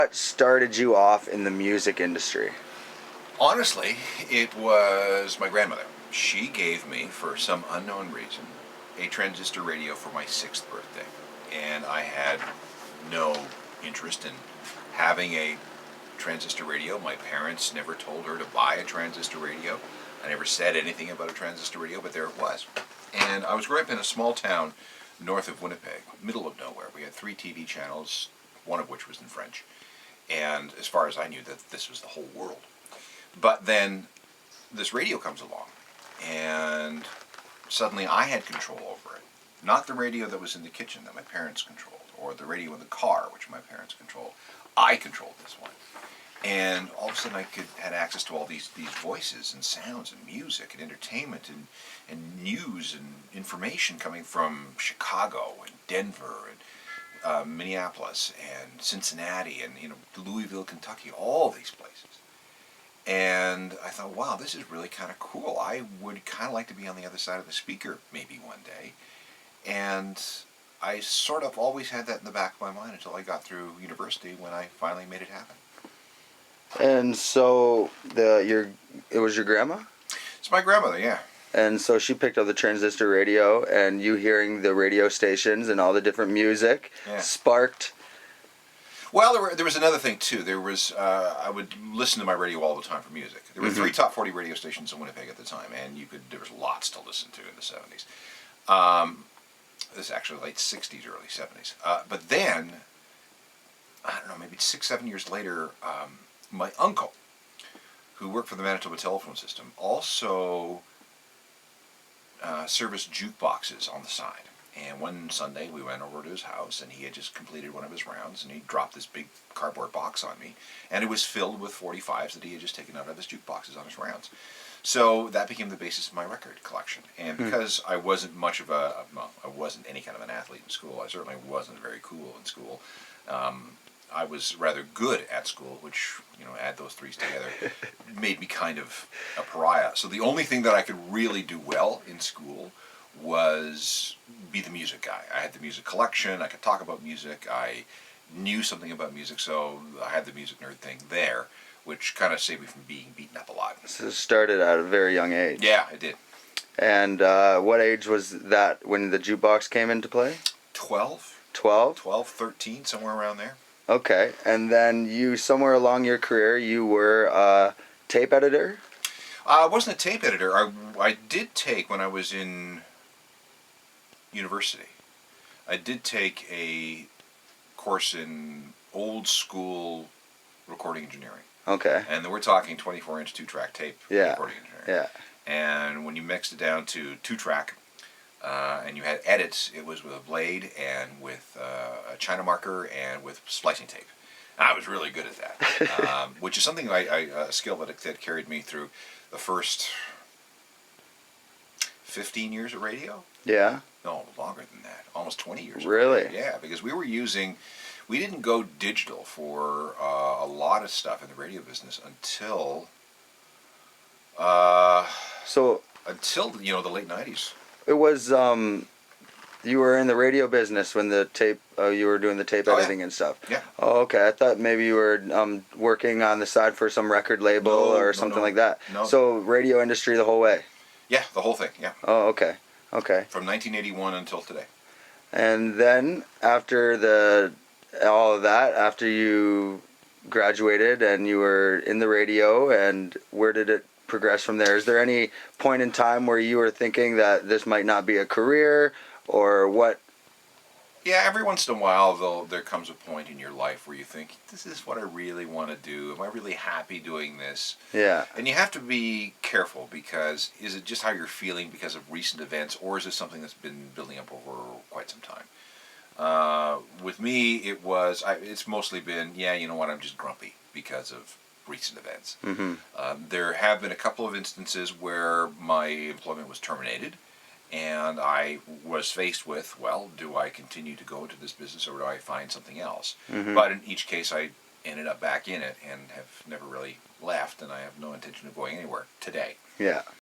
What started you off in the music industry? Honestly, it was my grandmother. She gave me, for some unknown reason, a transistor radio for my 6th birthday. And I had no interest in having a transistor radio. My parents never told her to buy a transistor radio. I never said anything about a transistor radio, but there it was. And I was growing up in a small town north of Winnipeg, middle of nowhere. We had 3 TV channels, one of which was in French. And as far as I knew, that this was the whole world. But then this radio comes along, and suddenly I had control over it. Not the radio that was in the kitchen that my parents controlled, or the radio in the car, which my parents controlled. I controlled this one. And all of a sudden I had access to all these voices and sounds and music and entertainment and news and information coming from Chicago and Denver and Minneapolis and Cincinnati and Louisville, Kentucky, all these places. And I thought, wow, this is really kind of cool. I would kind of like to be on the other side of the speaker maybe one day. And I sort of always had that in the back of my mind until I got through university, when I finally made it happen. And so it was your grandma? It's my grandmother, yeah. And so she picked up the transistor radio, and you hearing the radio stations and all the different music sparked. Well, there was another thing too. There was I would listen to my radio all the time for music. There were 3 top 40 radio stations in Winnipeg at the time, and there was lots to listen to in the 70s. This is actually late 60s, early 70s. But then, I don't know, maybe 6-7 years later, my uncle, who worked for the Manitoba Telephone System, also serviced jukeboxes on the side. And one Sunday we went over to his house, and he had just completed one of his rounds, and he dropped this big cardboard box on me, and it was filled with 45s that he had just taken out of his jukeboxes on his rounds. So that became the basis of my record collection. And because I wasn't much of I wasn't any kind of an athlete in school. I certainly wasn't very cool in school. I was rather good at school, which, add those 3s together, made me kind of a pariah. So the only thing that I could really do well in school was be the music guy. I had the music collection, I could talk about music, I knew something about music, so I had the music nerd thing there, which kind of saved me from being beaten up a lot. So it started at a very young age. Yeah, it did. And what age was that when the jukebox came into play? 12. 12? 12, 13, somewhere around there. Okay, and then somewhere along your career, you were a tape editor? I wasn't a tape editor. I did take, when I was in university, I did take a course in old school recording engineering. Okay. And we're talking 24-inch 2-track tape recording engineering. Yeah. And when you mixed it down to 2-track, and you had edits, it was with a blade and with a China marker and with splicing tape. And I was really good at that, which is something a skill that carried me through the first 15 years of radio. Yeah. No, longer than that. Almost 20 years. Really? Yeah, because we didn't go digital for a lot of stuff in the radio business until the late 90s. It was you were in the radio business when the tape you were doing the tape editing and stuff. Yeah. Oh, okay. I thought maybe you were working on the side for some record label or something like that. No. So radio industry the whole way. Yeah, the whole thing. Yeah. Oh, okay. Okay. From 1981 until today. And then after all of that, after you graduated and you were in the radio, and where did it progress from there? Is there any point in time where you were thinking that this might not be a career, or what? Yeah, every once in a while, though, there comes a point in your life where you think, this is what I really want to do. Am I really happy doing this? Yeah. And you have to be careful, because is it just how you're feeling because of recent events, or is it something that's been building up over quite some time? With me, it's mostly been, you know what, I'm just grumpy because of recent events. There have been a couple of instances where my employment was terminated, and I was faced with, well, do I continue to go into this business, or do I find something else? But in each case, I ended up back in it and have never really left, and I have no intention of going anywhere today. Yeah.